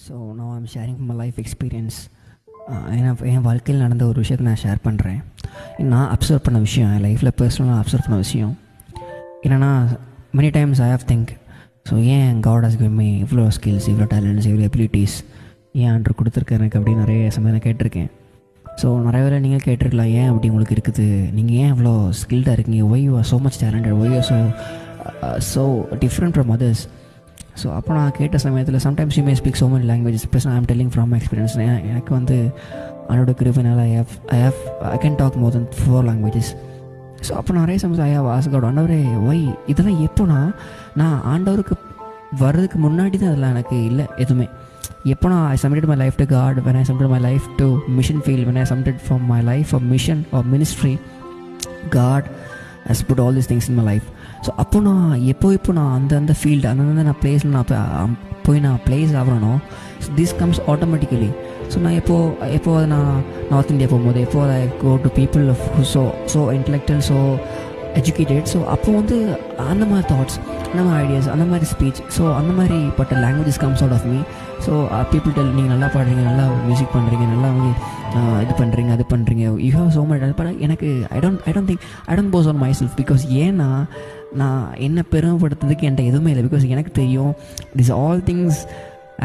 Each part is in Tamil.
ஸோ நான் I'm sharing my life experience. என் வாழ்க்கையில் நடந்த ஒரு விஷயத்தை நான் ஷேர் பண்ணுறேன். நான் அப்சர்வ் பண்ண விஷயம், என் லைஃப்பில் பர்சனலாக அப்சர்வ் பண்ண விஷயம் என்னென்னா, many times I have think, so ஏன் காட் ஹஸ் கிவன் மீ இவ்வளோ ஸ்கில்ஸ், இவ்வளோ டேலண்ட்ஸ், இவ்வளோ எபிலிட்டிஸ் ஏன் ஆண்டு கொடுத்துருக்கேன் எனக்கு அப்படின்னு நிறைய சமயம் நான் கேட்டிருக்கேன். ஸோ நிறைய வேலை நீங்கள் கேட்டிருக்கலாம், ஏன் அப்படி உங்களுக்கு இருக்குது, நீங்கள் ஏன் இவ்வளோ ஸ்கில்டாக இருக்கீங்க, why you are so much talented, why you so different from others. So அப்போ நான் கேட்ட சமயத்தில் sometimes you may speak so many languages, plus I am telling from my experience. எனக்கு வந்து அதோட கிருபைனால I can talk more then 4 languages. So அப்போ நிறைய சமயம் ஐ ஹவ் ஆஸ்க்ட் காட், ஆண்டவரே ஒய் இதெல்லாம் எப்போனா நான் ஆண்டவருக்கு வர்றதுக்கு முன்னாடி தான் அதெல்லாம் எனக்கு இல்லை எதுவுமே. எப்போ நான் I submitted my life to God, when I submitted my life to mission field, when I submitted from my life for mission or ministry, God has put all these things in my life. So அப்போ நான் இப்போ நான் அந்த ஃபீல்டு அந்த நான் பிளேஸில் நான் போய் நான் பிளேஸ் ஆகணும். So this comes automatically. So நான் எப்போ நான் நார்த் இந்தியா போகும்போது, எப்போ I go to people so intellectual, so educated, so அப்போ வந்து அந்த மாதிரி தாட்ஸ், அந்த மாதிரி ஐடியாஸ், அந்த மாதிரி ஸ்பீச், ஸோ அந்த மாதிரி பட்ட languages comes out of me. So people tell, நீங்கள் நல்லா பாடுறீங்க, நல்லா மியூசிக் பண்ணுறீங்க, நல்லா வந்து இது பண்ணுறீங்க, அது பண்ணுறீங்க, you have so much. But எனக்கு I don't pose on myself, because ஏன்னா நான் என்ன பெருமைப்படுத்துறதுக்கு என்கிட்ட எதுவுமே இல்லை. பிகாஸ் எனக்கு தெரியும் this all things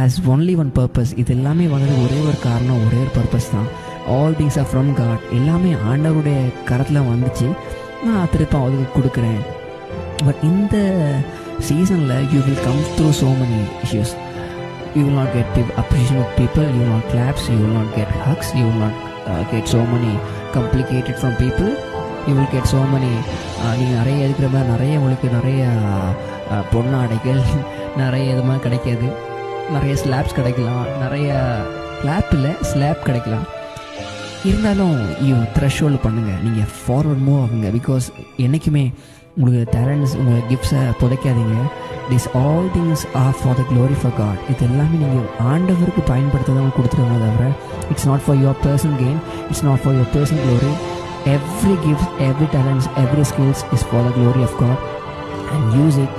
as only one purpose. இது எல்லாமே வந்தது ஒரே ஒரு காரணம், ஒரே ஒரு பர்பஸ் தான். All things are from God. எல்லாமே ஆண்டவருடைய கரத்தில் வந்துச்சு, நான் திருப்ப அதுக்கு கொடுக்குறேன். பட் இந்த சீசனில் you will come through so many issues. You will not get appreciation of people, you will not claps, you will not get hugs, you will not get so many complicated from people, you will get so many நீங்கள் நிறைய இருக்கிற மாதிரி நிறைய உங்களுக்கு நிறைய பொண்ணாடைகள் நிறைய இது மாதிரி கிடைக்காது, நிறைய ஸ்லாப்ஸ் கிடைக்கலாம், நிறைய கிளாப் இல்லை ஸ்லாப் கிடைக்கலாம். இருந்தாலும் த்ரெஷ்ஹோல்டு பண்ணுங்கள், நீங்கள் ஃபார்வர்ட் மூவ் ஆகுங்க. பிகாஸ் என்றைக்குமே உங்களுக்கு டேலண்ட்ஸ், உங்கள் கிஃப்ட்ஸை புதைக்காதீங்க. This all things are for the glory for God. இது எல்லாமே நீங்கள் ஆண்டவருக்கு பயன்படுத்துறவங்க கொடுத்துருவாங்க தவிர it's not for your personal gain, it's not for your personal glory. Every gift, every talents, every skills is for the glory of God and use it.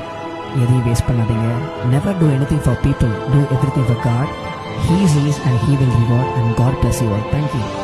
எதையும் வேஸ்ட் பண்ணாதீங்க. Never do anything for people, do everything for God. He sees and He will reward, and God bless you all. Thank you.